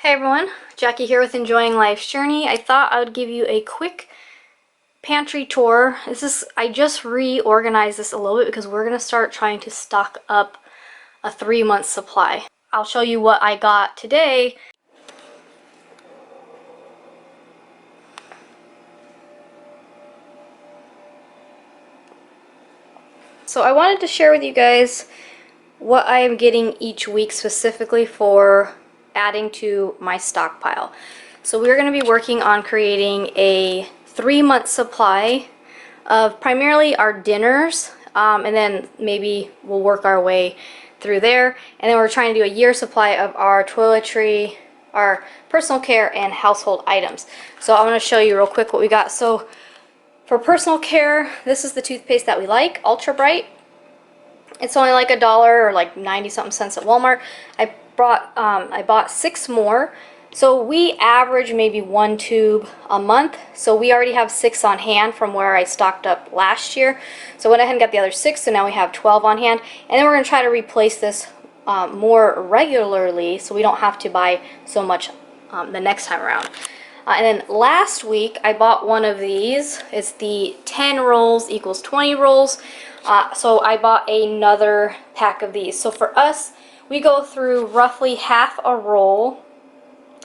Hey everyone, Jackie here with Enjoying Life's Journey. I thought I would give you a quick pantry tour. I just reorganized this a little bit because we're going to start trying to stock up a 3-month supply. I'll show you what I got today. So I wanted to share with you guys what I am getting each week specifically for adding to my stockpile. So we're going to be working on creating a 3-month supply of primarily our dinners, and then maybe we'll work our way through there. And then we're trying to do a year supply of our toiletry, our personal care, and household items. So I'm going to show you real quick what we got. So for personal care, this is the toothpaste that we like, Ultra Bright. It's only like $1 or like 90-something cents at Walmart. I bought 6 more. So we average maybe 1 tube a month. So we already have 6 on hand from where I stocked up last year. So I went ahead and got the other 6, so now we have 12 on hand. And then we're going to try to replace this more regularly so we don't have to buy so much the next time around. And then last week I bought one of these. It's the 10 rolls equals 20 rolls. So I bought another pack of these. So for us, we go through roughly half a roll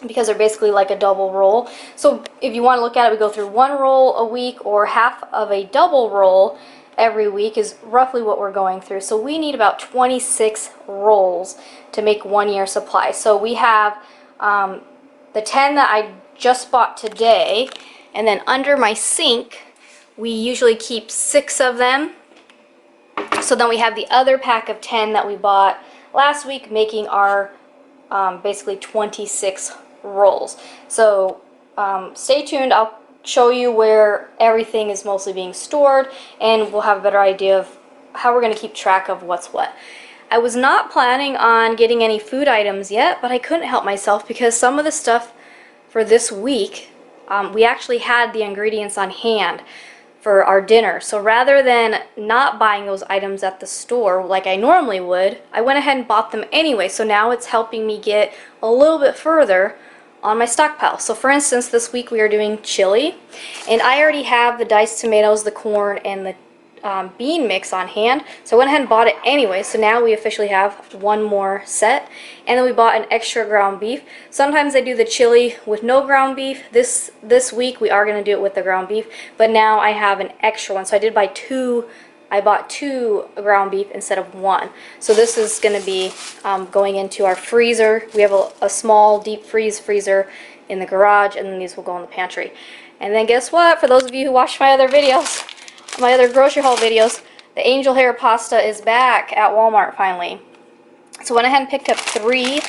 because they're basically like a double roll. So if you want to look at it, we go through 1 roll a week, or half of a double roll every week is roughly what we're going through. So we need about 26 rolls to make 1 year supply. So we have the 10 that I just bought today, and then under my sink we usually keep 6 of them. So then we have the other pack of 10 that we bought last week, making our basically 26 rolls. So stay tuned. I'll show you where everything is mostly being stored, and we'll have a better idea of how we're going to keep track of what's what. I was not planning on getting any food items yet, but I couldn't help myself because some of the stuff for this week, we actually had the ingredients on hand for our dinner. So rather than not buying those items at the store like I normally would, I went ahead and bought them anyway. So now it's helping me get a little bit further on my stockpile. So for instance, this week we are doing chili, and I already have the diced tomatoes, the corn, and the bean mix on hand, so I went ahead and bought it anyway. So now we officially have 1 more set, and then we bought an extra ground beef. Sometimes I do the chili with no ground beef. This week we are going to do it with the ground beef, but now I have an extra one, so I did buy 2. I bought 2 ground beef instead of 1. So this is going to be going into our freezer. We have a small deep freezer in the garage, and then these will go in the pantry. And then guess what? For those of you who watched my other videos, my other grocery haul videos, the angel hair pasta is back at Walmart finally. So I went ahead and picked up 3.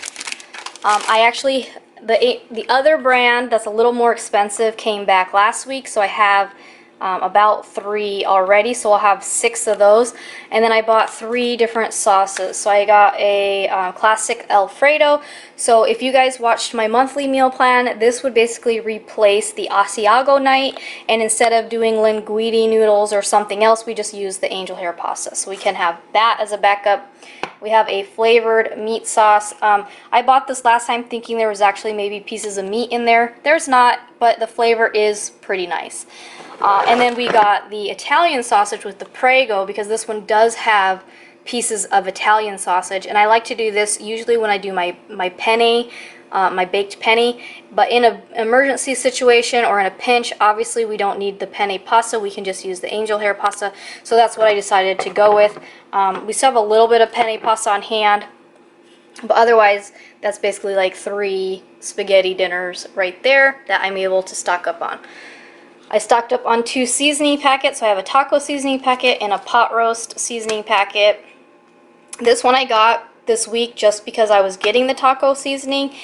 I actually, the other brand that's a little more expensive came back last week, so I have about 3 already, so I'll have 6 of those. And then I bought 3 different sauces. So I got a classic Alfredo. So if you guys watched my monthly meal plan, this would basically replace the Asiago night, and instead of doing linguine noodles or something else, we just use the angel hair pasta. So we can have that as a backup. We have a flavored meat sauce. I bought this last time thinking there was actually maybe pieces of meat in there. There's not, but the flavor is pretty nice. And then we got the Italian sausage with the Prego, because this one does have pieces of Italian sausage. And I like to do this usually when I do my penne, my baked penne. But in an emergency situation or in a pinch, obviously we don't need the penne pasta. We can just use the angel hair pasta. So that's what I decided to go with. We still have a little bit of penne pasta on hand, but otherwise that's basically like 3 spaghetti dinners right there that I'm able to stock up on. I stocked up on 2 seasoning packets. So I have a taco seasoning packet and a pot roast seasoning packet. This one I got this week just because I was getting the taco seasoning,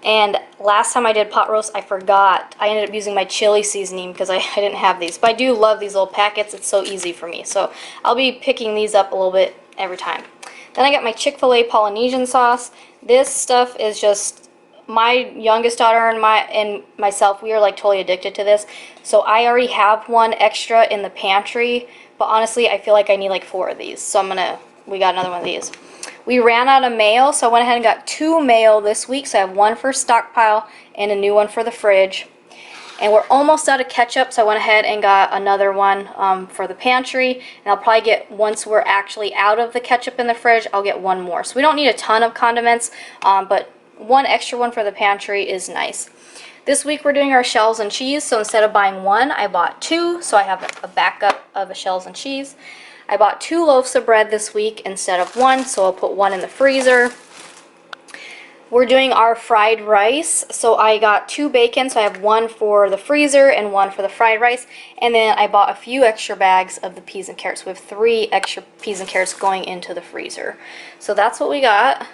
and last time I did pot roast I forgot. I ended up using my chili seasoning because I didn't have these. But I do love these little packets. It's so easy for me. So I'll be picking these up a little bit every time. Then I got my Chick-fil-A Polynesian sauce. This stuff is just, my youngest daughter and myself, we are like totally addicted to this. So I already have 1 extra in the pantry, but honestly I feel like I need like 4 of these. So I'm gonna we got another one of these. We ran out of mayo, so I went ahead and got 2 mayo this week. So I have one for Stockpile and a new one for the fridge. And we're almost out of ketchup, so I went ahead and got another one for the pantry. And I'll probably get, once we're actually out of the ketchup in the fridge, I'll get one more. So we don't need a ton of condiments, but one extra one for the pantry is nice. This week we're doing our shells and cheese, so instead of buying one, I bought 2, so I have a backup of a shells and cheese. I bought 2 loaves of bread this week instead of 1, so I'll put 1 in the freezer. We're doing our fried rice, so I got 2 bacon, so I have 1 for the freezer and 1 for the fried rice. And then I bought a few extra bags of the peas and carrots. We have 3 extra peas and carrots going into the freezer. So that's what we got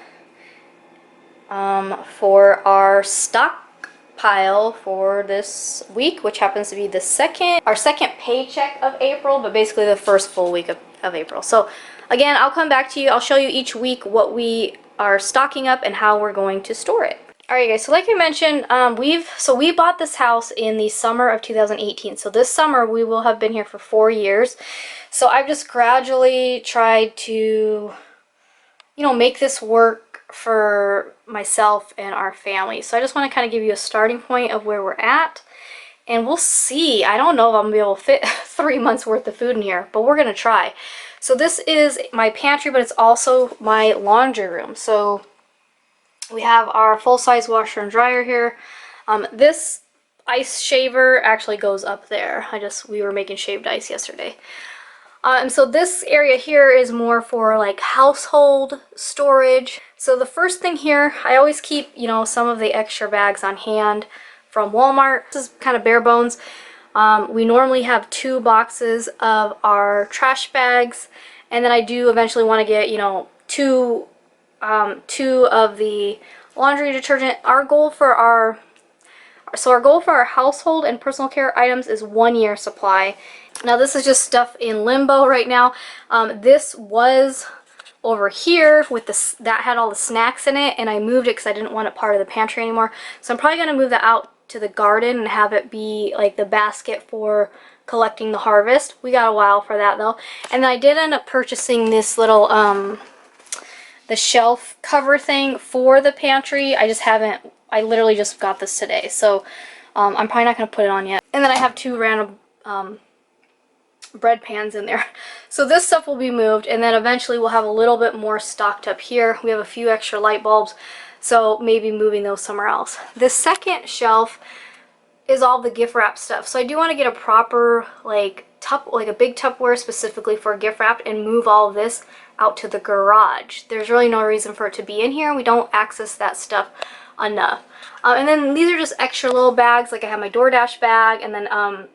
for our stockpile for this week, which happens to be our second paycheck of April, but basically the first full week of April. So again, I'll come back to you. I'll show you each week what we are stocking up and how we're going to store it. Alright guys, so like I mentioned, we bought this house in the summer of 2018. So this summer we will have been here for 4 years. So I've just gradually tried to, make this work for myself and our family. So I just want to kind of give you a starting point of where we're at. And we'll see. I don't know if I'm going to be able to fit 3 months worth of food in here, but we're going to try. So this is my pantry, but it's also my laundry room. So we have our full-size washer and dryer here. This ice shaver actually goes up there. We were making shaved ice yesterday. And so this area here is more for like household storage. So the first thing here, I always keep, some of the extra bags on hand from Walmart. This is kind of bare bones. We normally have 2 boxes of our trash bags, and then I do eventually want to get, 2 of the laundry detergent. Our goal for our household and personal care items is 1 year supply. Now this is just stuff in limbo right now. This was over here with that had all the snacks in it, and I moved it because I didn't want it part of the pantry anymore. So I'm probably going to move that out to the garden and have it be like the basket for collecting the harvest. We got a while for that though. And then I did end up purchasing this little the shelf cover thing for the pantry. I literally just got this today, so I'm probably not going to put it on yet. And then I have 2 random bread pans in there. So this stuff will be moved, and then eventually we'll have a little bit more stocked up here. We have a few extra light bulbs, so maybe moving those somewhere else. The second shelf is all the gift wrap stuff. So I do want to get a proper like a big Tupperware specifically for gift wrap and move all of this out to the garage. There's really no reason for it to be in here. We don't access that stuff enough. And then these are just extra little bags. Like I have my DoorDash bag, and then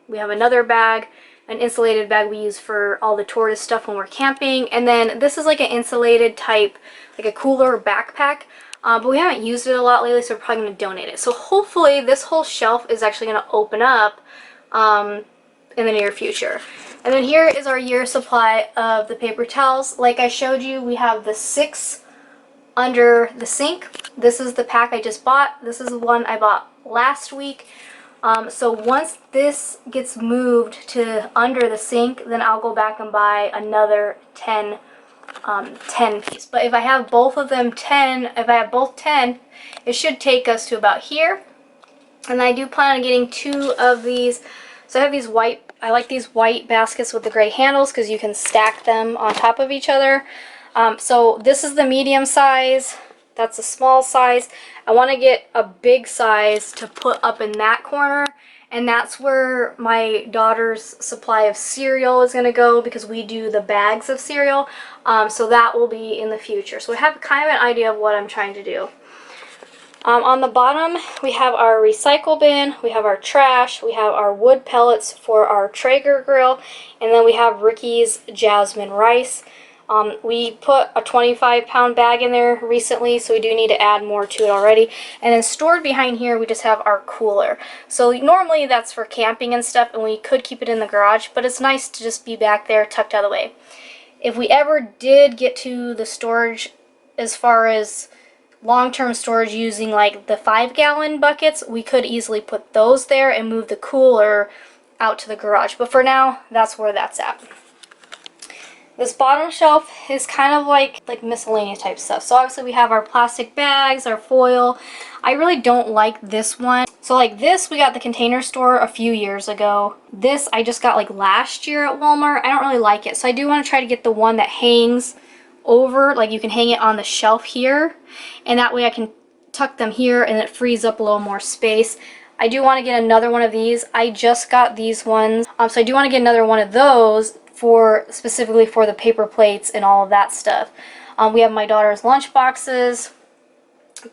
we have another bag, an insulated bag we use for all the tortoise stuff when we're camping. And then this is like an insulated type, like a cooler backpack. But we haven't used it a lot lately, so we're probably going to donate it. So hopefully this whole shelf is actually going to open up in the near future. And then here is our year supply of the paper towels. Like I showed you, we have the 6 under the sink. This is the pack I just bought. This is the one I bought last week. So once this gets moved to under the sink, then I'll go back and buy another 10 piece. But if I have both of them 10, if I have both 10, it should take us to about here. And I do plan on getting 2 of these. So I have these I like these white baskets with the gray handles because you can stack them on top of each other. So this is the medium size. That's a small size. I want to get a big size to put up in that corner. And that's where my daughter's supply of cereal is going to go, because we do the bags of cereal. So that will be in the future. So we have kind of an idea of what I'm trying to do. On the bottom, we have our recycle bin, we have our trash, we have our wood pellets for our Traeger grill, and then we have Ricky's jasmine rice. We put a 25-pound bag in there recently, so we do need to add more to it already. And then stored behind here, we just have our cooler. So normally that's for camping and stuff, and we could keep it in the garage, but it's nice to just be back there tucked out of the way. If we ever did get to the storage as far as long-term storage using like the 5-gallon buckets, we could easily put those there and move the cooler out to the garage. But for now, that's where that's at. This bottom shelf is kind of like miscellaneous type stuff. So obviously we have our plastic bags, our foil. I really don't like this one. So like this, we got at the Container Store a few years ago. This I just got like last year at Walmart. I don't really like it. So I do want to try to get the one that hangs over, like you can hang it on the shelf here. And that way I can tuck them here and it frees up a little more space. I do want to get another one of these. I just got these ones. So I do want to get another one of those for specifically for the paper plates and all of that stuff. We have my daughter's lunch boxes,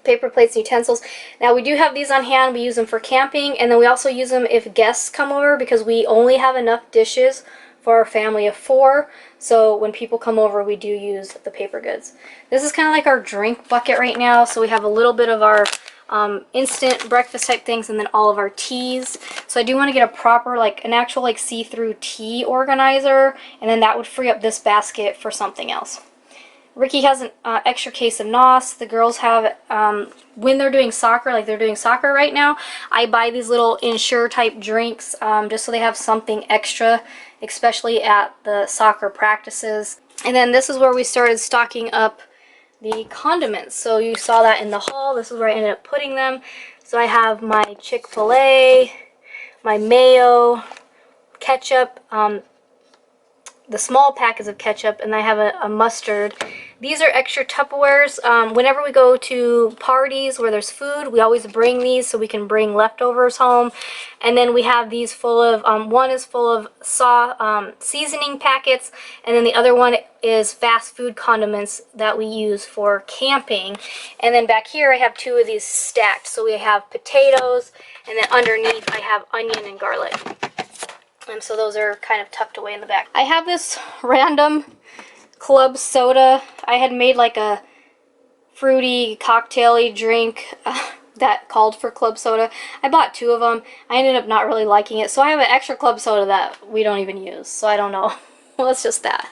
paper plates, utensils. Now we do have these on hand. We use them for camping, and then we also use them if guests come over because we only have enough dishes for our family of 4. So when people come over, we do use the paper goods. This is kind of like our drink bucket right now. So we have a little bit of our instant breakfast type things, and then all of our teas. So I do want to get a proper, like an actual like see-through tea organizer, and then that would free up this basket for something else. Ricky has an extra case of NOS. The girls have, when they're doing soccer, like they're doing soccer right now, I buy these little Ensure type drinks just so they have something extra, especially at the soccer practices. And then this is where we started stocking up the condiments. So you saw that in the haul. This is where I ended up putting them. So I have my Chick-fil-A, my mayo, ketchup, the small packets of ketchup, and I have a mustard. These are extra Tupperwares. Whenever we go to parties where there's food, we always bring these so we can bring leftovers home. And then we have these full of, one is full of seasoning packets, and then the other one is fast food condiments that we use for camping. And then back here I have 2 of these stacked. So we have potatoes, and then underneath I have onion and garlic. And so those are kind of tucked away in the back. I have this random club soda. I had made like a fruity, cocktail-y drink that called for club soda. I bought 2 of them. I ended up not really liking it. So I have an extra club soda that we don't even use. So I don't know. Well, it's just that.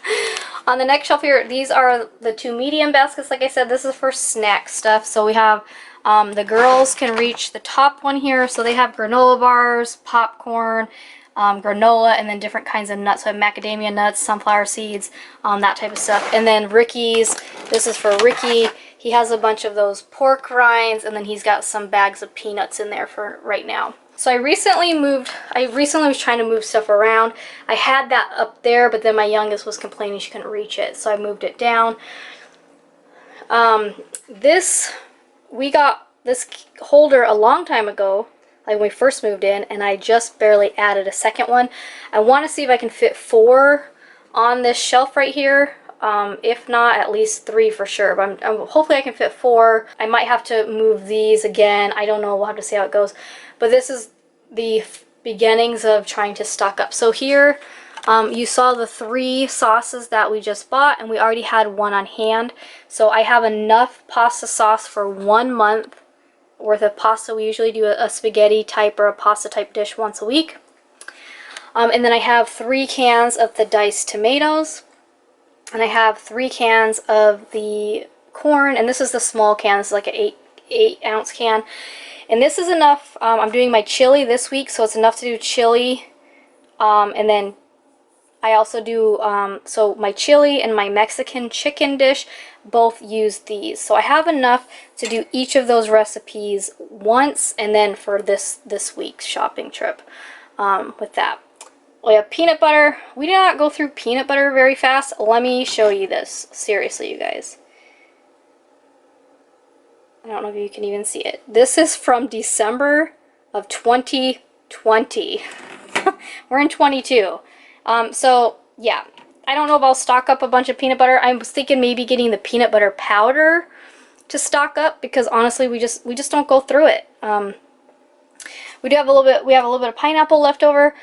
On the next shelf here, these are the 2 medium baskets. Like I said, this is for snack stuff. So we have, the girls can reach the top one here. So they have granola bars, popcorn, granola, and then different kinds of nuts. So I have macadamia nuts, sunflower seeds, that type of stuff. And then Ricky's, this is for Ricky. He has a bunch of those pork rinds, and then he's got some bags of peanuts in there for right now. So I recently was trying to move stuff around. I had that up there, but then my youngest was complaining she couldn't reach it, so I moved it down. We got this holder a long time ago, like when we first moved in, and I just barely added a second one. I want to see if I can fit 4 on this shelf right here. If not, at least 3 for sure. But hopefully I can fit 4. I might have to move these again. I don't know. We'll have to see how it goes. But this is the beginnings of trying to stock up. So here, you saw the 3 sauces that we just bought, and we already had 1 on hand. So I have enough pasta sauce for 1 month worth of pasta. We usually do a spaghetti type or a pasta type dish once a week. And then I have 3 cans of the diced tomatoes. And I have 3 cans of the corn, and this is the small can. This is like an 8-ounce can. And this is enough. I'm doing my chili this week, so it's enough to do chili. And then I also do, so my chili and my Mexican chicken dish both use these. So I have enough to do each of those recipes once, and then for this week's shopping trip with that. We have peanut butter. We did not go through peanut butter very fast. Let me show you this. Seriously, you guys. I don't know if you can even see it. This is from December of 2020. We're in 22. So, yeah. I don't know if I'll stock up a bunch of peanut butter. I was thinking maybe getting the peanut butter powder to stock up, because honestly, we just don't go through it. We have a little bit of pineapple left over.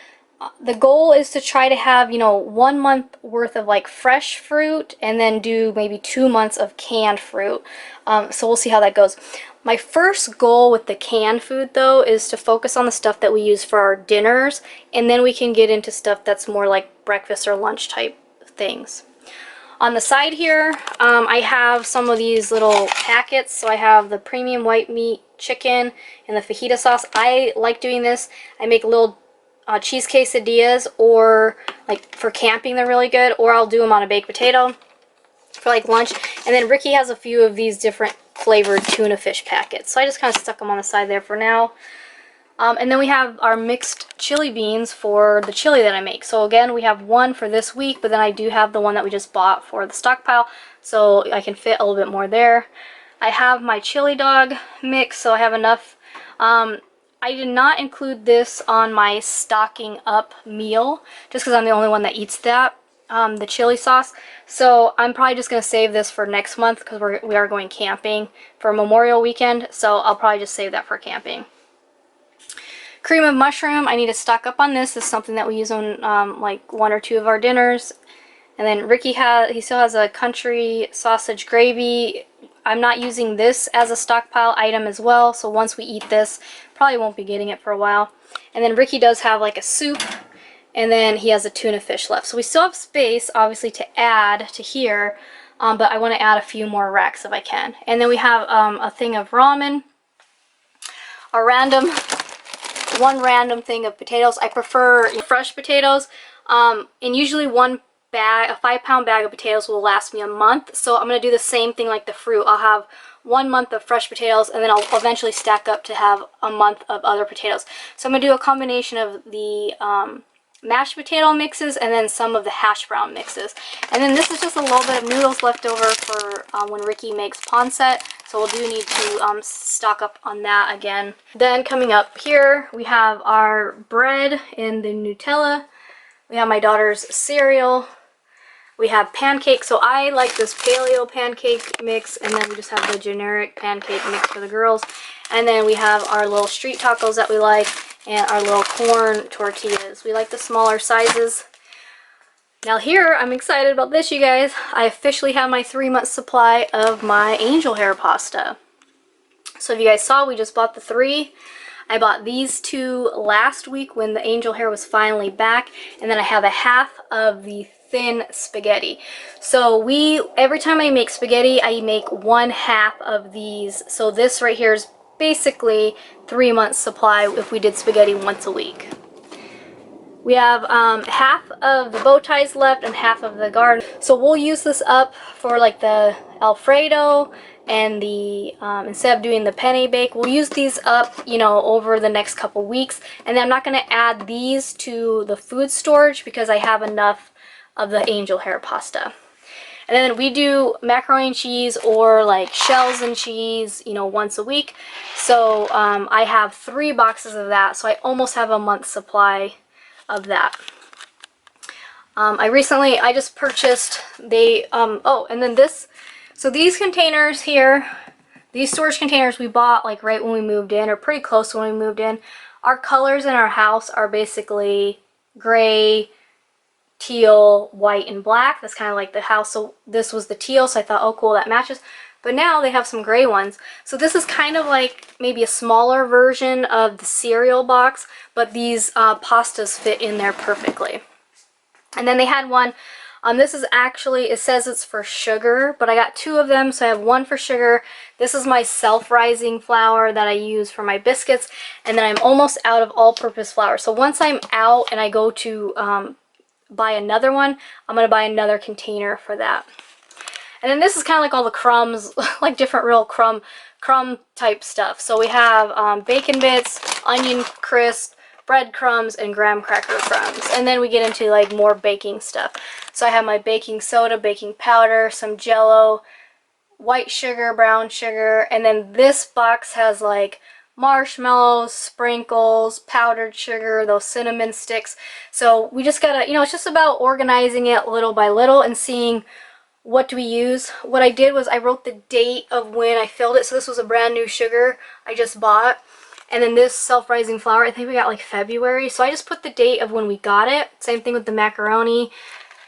The goal is to try to have, 1 month worth of like fresh fruit, and then do maybe 2 months of canned fruit. So we'll see how that goes. My first goal with the canned food though is to focus on the stuff that we use for our dinners, and then we can get into stuff that's more like breakfast or lunch type things. On the side here, I have some of these little packets. So I have the premium white meat chicken and the fajita sauce. I like doing this. I make little cheese quesadillas, or like for camping they're really good, or I'll do them on a baked potato for like lunch. And then Ricky has a few of these different flavored tuna fish packets, so I just kind of stuck them on the side there for now. And then we have our mixed chili beans for the chili that I make. So again, we have one for this week, but then I do have the one that we just bought for the stockpile, so I can fit a little bit more there. I have my chili dog mix, so I have enough. I did not include this on my stocking up meal, just because I'm the only one that eats that, the chili sauce. So I'm probably just going to save this for next month, because we are going camping for Memorial weekend, so I'll probably just save that for camping. Cream of mushroom, I need to stock up on this. This is something that we use on like 1 or 2 of our dinners. And then Ricky still has a country sausage gravy. I'm not using this as a stockpile item as well, so once we eat this, probably won't be getting it for a while. And then Ricky does have like a soup, and then he has a tuna fish left. So we still have space, obviously, to add to here, but I want to add a few more racks if I can. And then we have a thing of ramen, one random thing of potatoes. I prefer fresh potatoes, and usually a 5-pound bag of potatoes will last me a month. So I'm going to do the same thing like the fruit. I'll have 1 month of fresh potatoes, and then I'll eventually stack up to have a month of other potatoes. So I'm going to do a combination of the mashed potato mixes and then some of the hash brown mixes. And then this is just a little bit of noodles left over for when Ricky makes pancit. So we'll do need to stock up on that again. Then coming up here, we have our bread and the Nutella. We have my daughter's cereal. We have pancakes. So I like this paleo pancake mix, and then we just have the generic pancake mix for the girls. And then we have our little street tacos that we like, and our little corn tortillas. We like the smaller sizes. Now here, I'm excited about this, you guys. I officially have my 3-month supply of my angel hair pasta. So if you guys saw, we just bought the 3. I bought these 2 last week when the angel hair was finally back, and then I have a half of the thin spaghetti. So every time I make spaghetti, I make 1/2 of these. So this right here is basically 3 months supply if we did spaghetti once a week. We have half of the bow ties left and half of the garden. So we'll use this up for like the Alfredo and the, instead of doing the penne bake, we'll use these up, over the next couple weeks. And then I'm not going to add these to the food storage because I have enough of the angel hair pasta. And then we do macaroni and cheese or like shells and cheese, once a week. So I have 3 boxes of that. So I almost have a month's supply of that. I just purchased and then so these containers here, these storage containers we bought like right when we moved in, or pretty close to when we moved in. Our colors in our house are basically gray, teal, white, and black. That's kind of like the house. So this was the teal, so I thought, oh cool, that matches. But now they have some gray ones. So this is kind of like maybe a smaller version of the cereal box, but these pastas fit in there perfectly. And then they had one, this is actually, it says it's for sugar, but I got 2 of them, so I have 1 for sugar. This is my self-rising flour that I use for my biscuits, and then I'm almost out of all-purpose flour. So once I'm out and I go to buy another one, I'm going to buy another container for that. And then this is kind of like all the crumbs, like different real crumb type stuff. So we have bacon bits, onion crisp, breadcrumbs, and graham cracker crumbs. And then we get into like more baking stuff. So I have my baking soda, baking powder, some Jell-O, white sugar, brown sugar, and then this box has like marshmallows, sprinkles, powdered sugar, those cinnamon sticks. So we just gotta, it's just about organizing it little by little and seeing what do we use. What I did was I wrote the date of when I filled it. So this was a brand new sugar I just bought. And then this self-rising flour, I think we got like February. So I just put the date of when we got it. Same thing with the macaroni.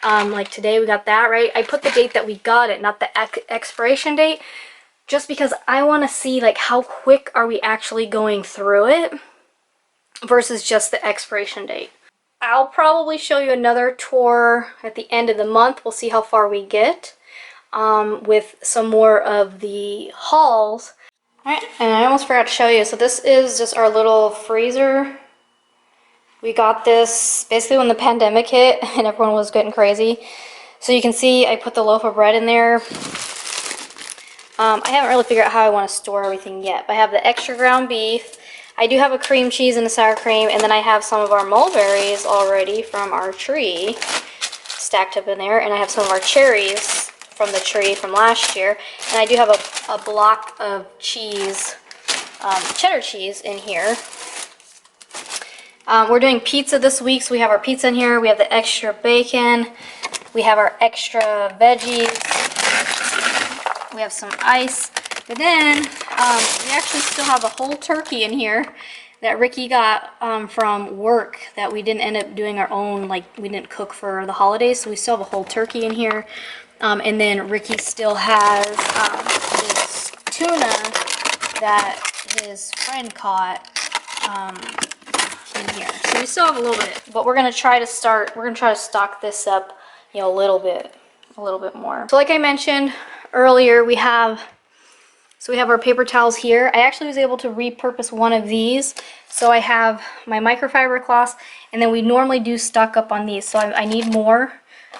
Like today we got that, right? I put the date that we got it, not the expiration date. Just because I want to see like how quick are we actually going through it versus just the expiration date. I'll probably show you another tour at the end of the month. We'll see how far we get with some more of the hauls. Alright, and I almost forgot to show you. So this is just our little freezer. We got this basically when the pandemic hit and everyone was getting crazy. So you can see I put the loaf of bread in there. I haven't really figured out how I want to store everything yet. But I have the extra ground beef. I do have a cream cheese and a sour cream, and then I have some of our mulberries already from our tree stacked up in there, and I have some of our cherries from the tree from last year, and I do have a block of cheese, cheddar cheese in here. We're doing pizza this week, so we have our pizza in here. We have the extra bacon. We have our extra veggies. We have some ice. But then we actually still have a whole turkey in here that Ricky got from work that we didn't end up doing our own, like we didn't cook for the holidays. So we still have a whole turkey in here. And then Ricky still has this tuna that his friend caught in here. So we still have a little bit, but we're gonna try to stock this up, you know, a little bit more. So like I mentioned earlier, we have our paper towels here. I actually was able to repurpose one of these. So I have my microfiber cloths, and then we normally do stock up on these. So I need more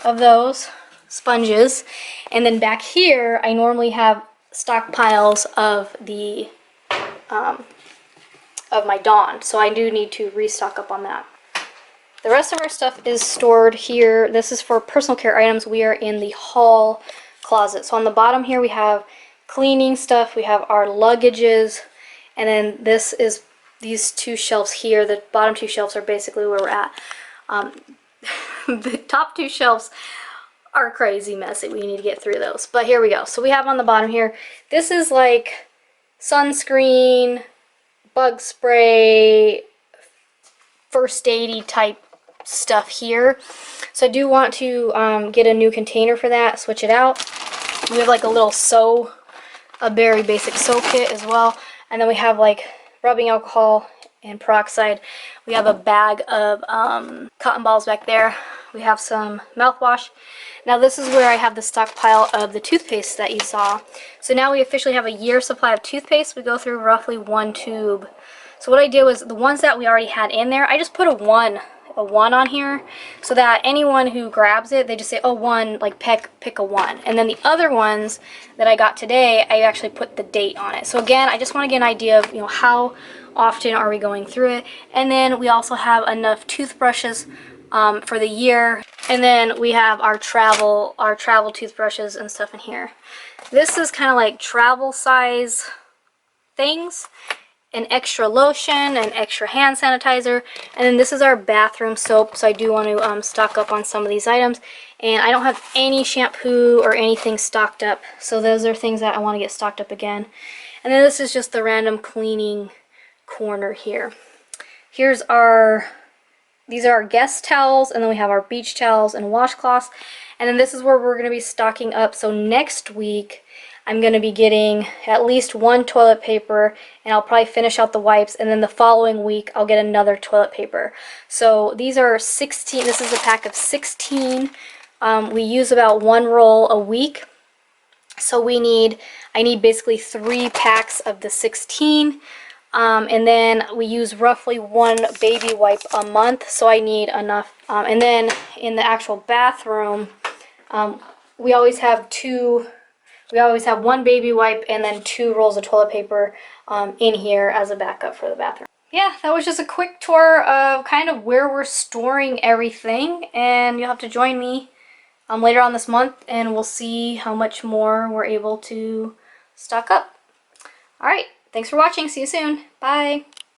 of those sponges. And then back here, I normally have stockpiles of the of my Dawn. So I do need to restock up on that. The rest of our stuff is stored here. This is for personal care items. We are in the hall closet. So on the bottom here we have cleaning stuff, we have our luggages, and then this is these two shelves here. The bottom two shelves are basically where we're at. The top two shelves are crazy messy. We need to get through those. But here we go. So we have on the bottom here, this is like sunscreen, bug spray, first aid-y type stuff here. So I do want to get a new container for that, switch it out. We have like a very basic soap kit as well. And then we have like rubbing alcohol and peroxide. We have a bag of cotton balls back there. We have some mouthwash. Now this is where I have the stockpile of the toothpaste that you saw. So now we officially have a year's supply of toothpaste. We go through roughly one tube. So what I did was the ones that we already had in there, I just put a one on here so that anyone who grabs it, they just say, oh, one, like pick a one. And then the other ones that I got today, I actually put the date on it. So again, I just want to get an idea of, you know, how often are we going through it. And then we also have enough toothbrushes for the year. And then we have our travel toothbrushes and stuff in here. This is kind of like travel size things. An extra lotion, an extra hand sanitizer, and then this is our bathroom soap. So I do want to stock up on some of these items, and I don't have any shampoo or anything stocked up, so those are things that I want to get stocked up again. And then this is just the random cleaning corner here. These are our guest towels, and then we have our beach towels and washcloths, and then this is where we're going to be stocking up. So next week I'm going to be getting at least one toilet paper, and I'll probably finish out the wipes, and then the following week I'll get another toilet paper. So these are 16, this is a pack of 16. We use about one roll a week. So I need basically 3 packs of the 16. And then we use roughly one baby wipe a month, so I need enough. And then in the actual bathroom, we always have one baby wipe and then 2 rolls of toilet paper in here as a backup for the bathroom. Yeah, that was just a quick tour of kind of where we're storing everything, and you'll have to join me later on this month and we'll see how much more we're able to stock up. Alright, thanks for watching. See you soon. Bye.